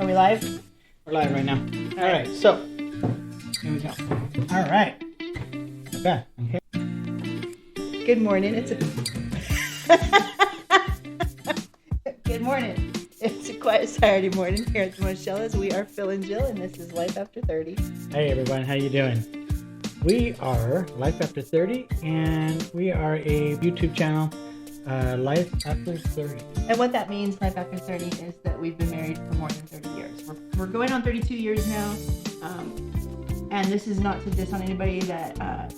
Are we live? We're live right now. All right, so here we go. All right. Okay. Okay. Good morning. Good morning. It's a quiet Saturday morning here at the Mochellas. We are Phil and Jill, and this is Life After 30. Hey everyone, how you doing? We are Life After 30, and we are a YouTube channel, Life After 30. And what that means, Life After 30, is that we've been married for more than 30 years. We're going on 32 years now, and this is not to diss on anybody that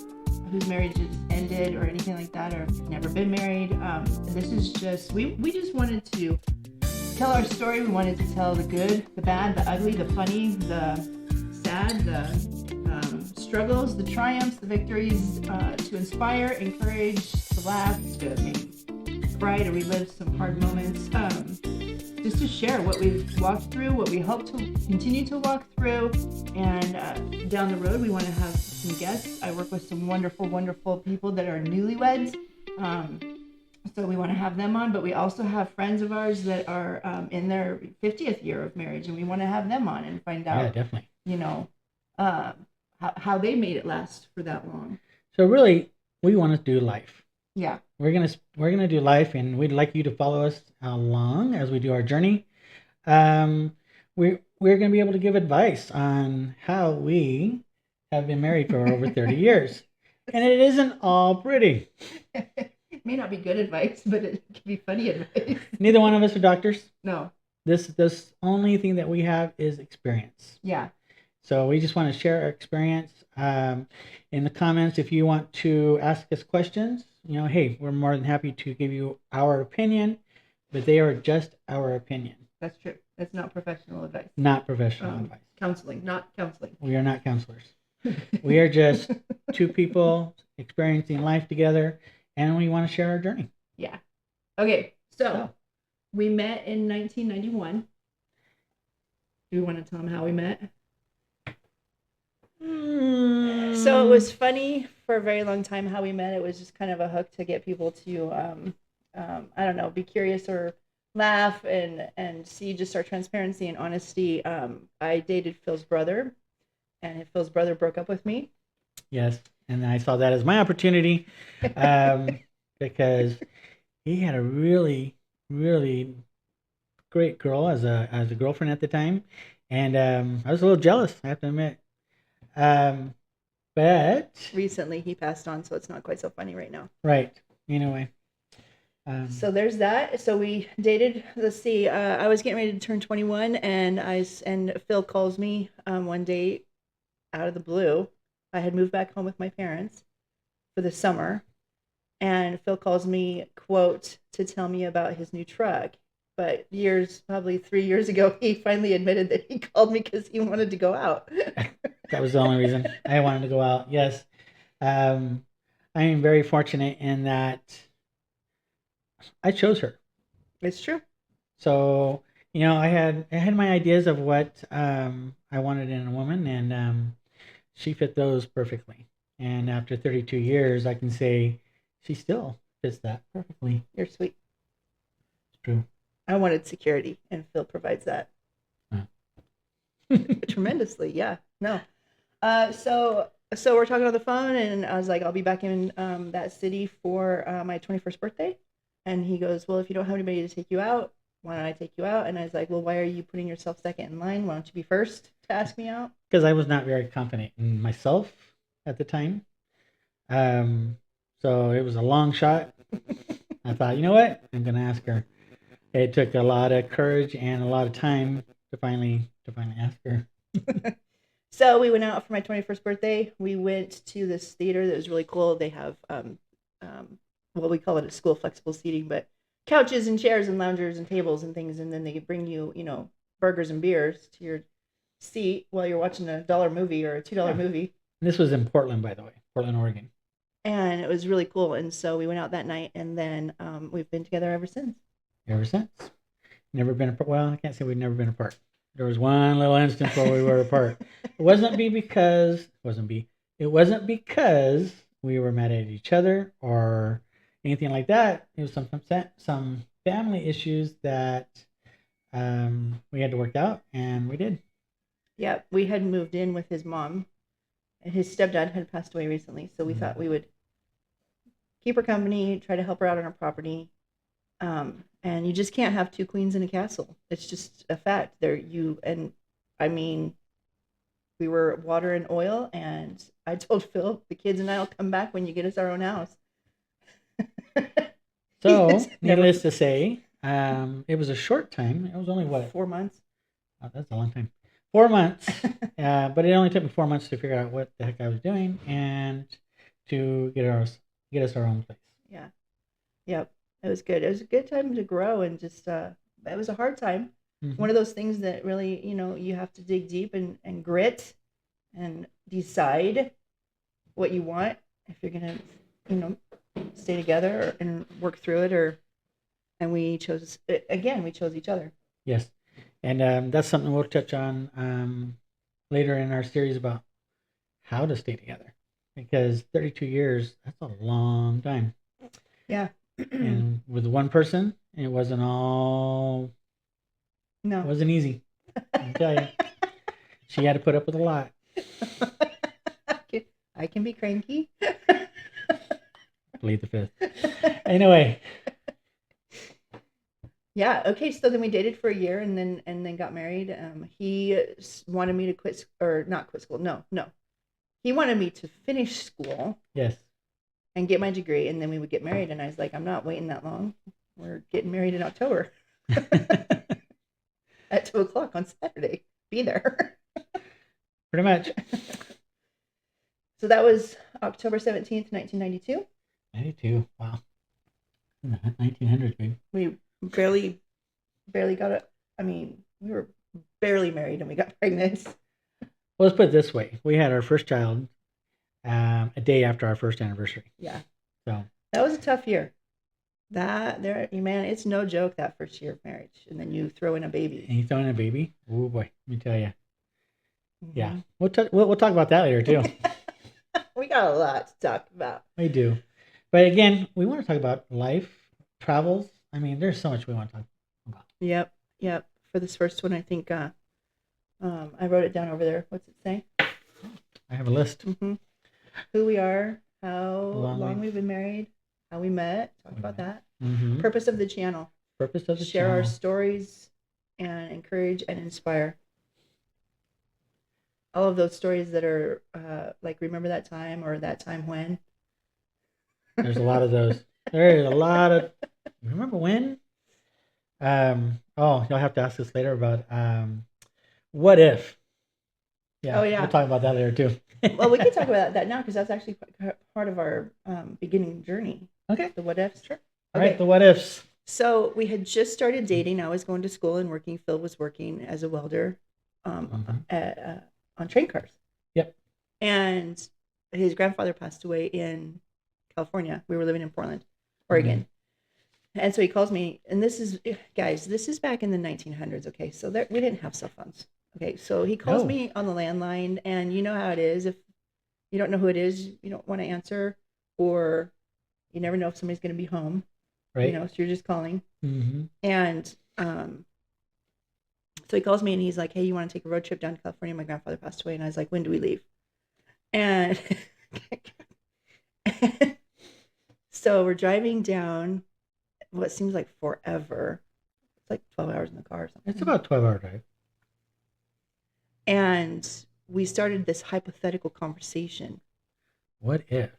whose marriage has ended or anything like that, or have never been married. This is just, we just wanted to tell our story. We wanted to tell the good, the bad, the ugly, the funny, the sad, the struggles, the triumphs, the victories, to inspire, encourage, to laugh, to maybe cry, to relive some hard moments, just to share what we've walked through, what we hope to continue to walk through, and down the road we want to have some guests. I work with some wonderful, wonderful people that are newlyweds, so we want to have them on, but we also have friends of ours that are in their 50th year of marriage, and we want to have them on and find out, definitely, how they made it last for that long. So really, we want to do life. Yeah. We're gonna do life, and we'd like you to follow us along as we do our journey. We're gonna be able to give advice on how we have been married for over 30 years, and it isn't all pretty. It may not be good advice, but it can be funny advice. Neither one of us are doctors. No. This only thing that we have is experience. Yeah. So we just want to share our experience. In the comments, if you want to ask us questions, hey, we're more than happy to give you our opinion, but they are just our opinion. That's true. That's not professional advice. Not professional advice. Counseling, not counseling. We are not counselors. We are just two people experiencing life together, and we want to share our journey. Yeah. Okay, so we met in 1991. Do you want to tell them how we met? So it was funny for a very long time how we met. It was just kind of a hook to get people to, I don't know, be curious or laugh and see just our transparency and honesty. I dated Phil's brother, and Phil's brother broke up with me. Yes, and I saw that as my opportunity, because he had a really, really great girl as a girlfriend at the time, and I was a little jealous, I have to admit. But recently he passed on, so it's not quite so funny right now. Right. Anyway. So there's that. So we dated. Let's see. I was getting ready to turn 21, and Phil calls me one day out of the blue. I had moved back home with my parents for the summer, and Phil calls me, quote, to tell me about his new truck. But probably 3 years ago, he finally admitted that he called me because he wanted to go out. That was the only reason I wanted to go out. Yes. I am very fortunate in that I chose her. It's true. So, I had my ideas of what I wanted in a woman, and she fit those perfectly. And after 32 years, I can say she still fits that perfectly. You're sweet. It's true. I wanted security, and Phil provides that. Tremendously. Yeah. No. So we're talking on the phone, and I was like, I'll be back in that city for my 21st birthday. And he goes, well, if you don't have anybody to take you out, why don't I take you out? And I was like, well, why are you putting yourself second in line? Why don't you be first to ask me out? Because I was not very confident in myself at the time. So it was a long shot. I thought, you know what? I'm going to ask her. It took a lot of courage and a lot of time to finally ask her. So we went out for my 21st birthday. We went to this theater that was really cool. They have, we call it a school flexible seating, but couches and chairs and loungers and tables and things. And then they bring you, burgers and beers to your seat while you're watching a $1 movie or a $2 movie. This was in Portland, by the way, Portland, Oregon. And it was really cool. And so we went out that night, and then we've been together ever since. Never since. Never been apart. Well, I can't say we've never been apart. There was one little instance where we were apart. It wasn't because we were mad at each other or anything like that. It was some family issues that we had to work out, and we did. Yeah, we had moved in with his mom, and his stepdad had passed away recently, so we thought we would keep her company, try to help her out on her property. And you just can't have two queens in a castle. It's just a fact. I mean, we were water and oil, and I told Phil, the kids and I will come back when you get us our own house. So, needless to say, it was a short time. It was only 4 months. Oh, that's a long time. 4 months. But it only took me 4 months to figure out what the heck I was doing and to get us our own place. Yeah. Yep. It was good. It was a good time to grow, and just it was a hard time. Mm-hmm. One of those things that really, you have to dig deep and grit and decide what you want if you're gonna, stay together and work through it, and we chose each other. Yes. And that's something we'll touch on later in our series about how to stay together, because 32 years, that's a long time. Yeah. And with one person, it wasn't easy. I tell you. She had to put up with a lot. I can be cranky. Plead the fifth. Anyway. Yeah. Okay. So then we dated for a year, and then got married. He wanted me to not quit school. No. He wanted me to finish school. Yes. And get my degree, and then we would get married. And I was like, I'm not waiting that long. We're getting married in October. At 2:00 on Saturday. Be there. Pretty much. So that was October 17th, 1992. 92. Wow. 1900s, baby. We barely got it. I mean, we were barely married and we got pregnant. Well, let's put it this way. We had our first child a day after our first anniversary. Yeah. So that was a tough year. Man, it's no joke, that first year of marriage. And then you throw in a baby. And you throw in a baby? Oh boy, let me tell you. Mm-hmm. Yeah. We'll talk about that later too. We got a lot to talk about. We do. But again, we want to talk about life, travels. I mean, there's so much we want to talk about. Yep. For this first one, I think I wrote it down over there. What's it say? I have a list. Mm-hmm. Who we are, how long we've been married, how we met. Talk about that. Mm-hmm. Purpose of the channel. Share our stories and encourage and inspire. All of those stories that are like, remember that time or that time when. There's a lot of those. There's a lot of. Remember when? You'll have to ask us later about what if. Yeah. Oh yeah. We'll talk about that later too. Well, we can talk about that now, because that's actually part of our beginning journey. Okay. The what ifs. Sure. All right. The what ifs. So we had just started dating. I was going to school and working. Phil was working as a welder on train cars. Yep. And his grandfather passed away in California. We were living in Portland, Oregon. Mm-hmm. And so he calls me, and this is back in the 1900s. Okay. So we didn't have cell phones. Okay. So he calls me on the landline, and you know how it is. If you don't know who it is, you don't want to answer, or you never know if somebody's going to be home. Right. So you're just calling. Mm-hmm. And so he calls me and he's like, hey, you want to take a road trip down to California? My grandfather passed away. And I was like, when do we leave? And so we're driving down what seems like forever. It's like 12 hours in the car or something. It's about 12-hour drive. And we started this hypothetical conversation. What if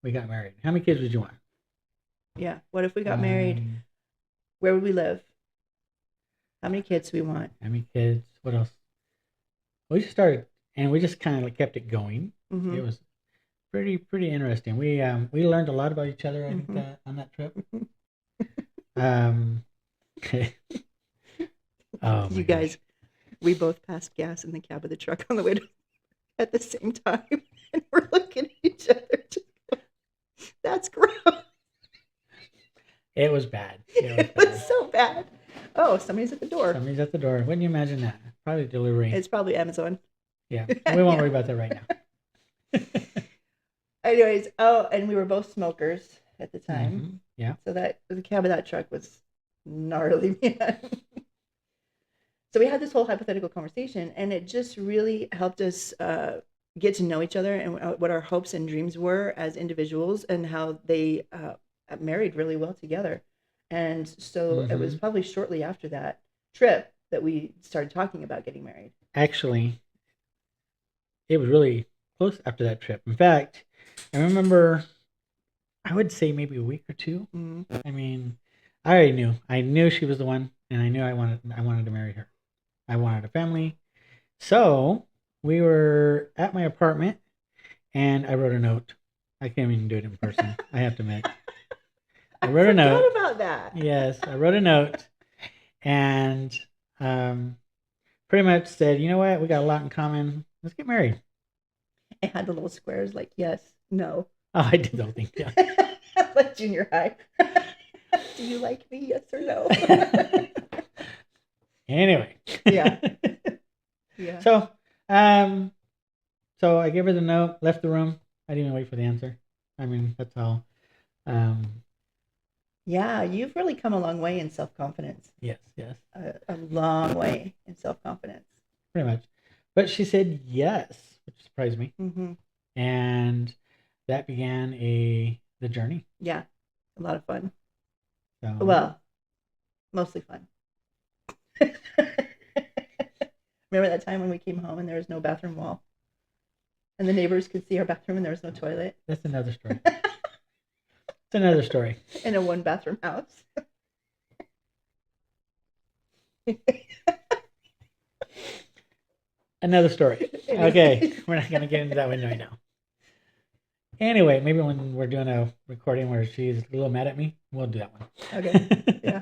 we got married? How many kids would you want? Yeah. What if we got married? Where would we live? How many kids do we want? How many kids? What else? We just started, and we just kind of kept it going. Mm-hmm. It was pretty interesting. We learned a lot about each other, I think, on that trip. You guys, we both passed gas in the cab of the truck on the way at the same time, and we're looking at each other. That's gross. It was bad. It was so bad. Oh, somebody's at the door. Wouldn't you imagine that? Probably delivery. It's probably Amazon. Yeah. We won't worry about that right now. Anyways, and we were both smokers at the time. Mm-hmm. Yeah. So that the cab of that truck was gnarly, man. So we had this whole hypothetical conversation, and it just really helped us get to know each other and what our hopes and dreams were as individuals, and how they married really well together. And so it was probably shortly after that trip that we started talking about getting married. Actually, it was really close after that trip. In fact, I remember, I would say maybe a week or two. I mean, I already knew. I knew she was the one, and I knew I wanted to marry her. I wanted a family. So we were at my apartment, and I wrote a note. I can't even do it in person. I have to admit. I wrote a note. I forgot about that. Yes, I wrote a note, and pretty much said, you know what? We got a lot in common. Let's get married. It had the little squares like yes, no. Oh, I did the whole thing. Yeah. Like junior high. Do you like me? Yes or no? Anyway. Yeah. Yeah. So I gave her the note, left the room. I didn't even wait for the answer. I mean, that's how. Yeah, you've really come a long way in self-confidence. Yes, yes. A long way in self-confidence. Pretty much. But she said yes, which surprised me. Mm-hmm. And that began the journey. Yeah, a lot of fun. So, well, mostly fun. Remember that time when we came home and there was no bathroom wall? And the neighbors could see our bathroom and there was no toilet? That's another story. It's another story. In a one-bathroom house. Another story. Okay, we're not going to get into that one right now. Anyway, maybe when we're doing a recording where she's a little mad at me, we'll do that one. Okay, yeah.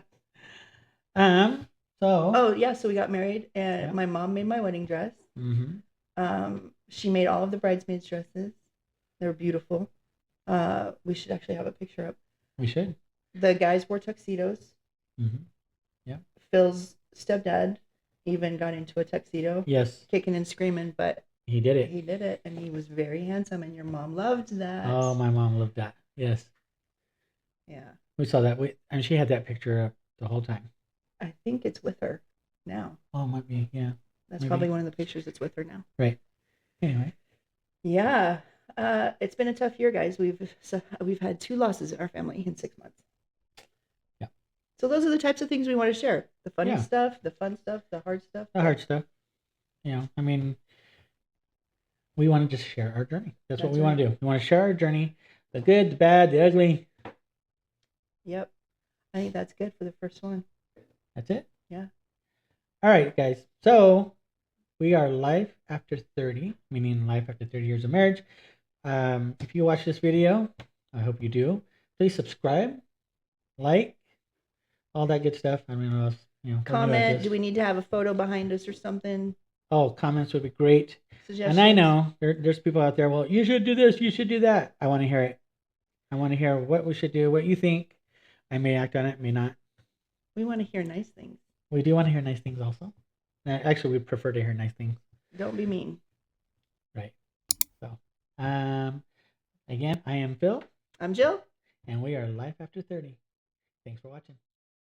So we got married, and my mom made my wedding dress. She made all of the bridesmaids' dresses. They were beautiful. We should actually have a picture up. We should. The guys wore tuxedos. Yeah. Phil's stepdad even got into a tuxedo. Yes. Kicking and screaming, but he did it. He did it, and he was very handsome, and your mom loved that. Oh, my mom loved that. Yes. Yeah. We saw that. And she had that picture up the whole time. I think it's with her now. Oh, it might be. Yeah. That's probably one of the pictures that's with her now. Right. Anyway. Yeah. It's been a tough year, guys. We've had 2 losses in our family in 6 months. Yeah. So those are the types of things we want to share. The funny stuff, the fun stuff, the hard stuff. The hard stuff. I mean, we want to just share our journey. That's what we want to do. We want to share our journey, the good, the bad, the ugly. Yep. I think that's good for the first one. That's it? Yeah. All right, guys. So we are Life After 30, meaning life after 30 years of marriage. If you watch this video, I hope you do. Please subscribe, like, all that good stuff. I mean, what else? Comment. Do we need to have a photo behind us or something? Oh, comments would be great. Suggestions. And I know there's people out there, well, you should do this, you should do that. I want to hear it. I want to hear what we should do, what you think. I may act on it, may not. We want to hear nice things. We do want to hear nice things also. Actually, we prefer to hear nice things. Don't be mean. Right. So, again, I am Phil. I'm Jill. And we are Life After 30. Thanks for watching.